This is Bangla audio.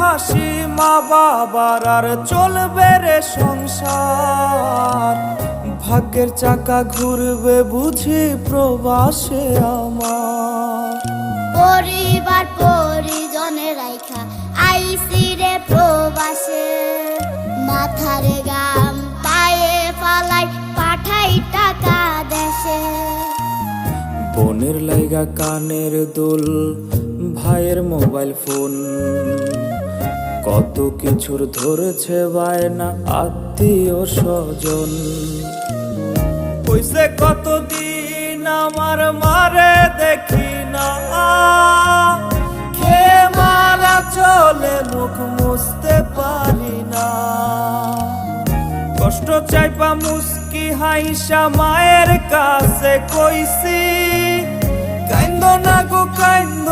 হাসি মা বাবার আর চলবে রে সংসার। ভাগ্যের চাকা ঘুরবে বুঝি প্রবাসে আমার। পরিবার পরিজনের রাইখা আইসি রে প্রবাসে, মাথারে গাম পায়ে ফালাই পাঠাই টাকা দেশে। বোনের লাইগা কানের দুল, ভাইয়ের মোবাইল ফোন, কত কিছুর ধরেছে বায়না আত্মীয় স্বজন। কইছে কতদিন আমার মারে দেখি না, খেয়ে মারা চলে মুখ মুছতে পারি না। কষ্ট চাইপা মুস্কি হাইসা মায়ের কাছে কইছি, কাইন্দ না গো কাইন্দ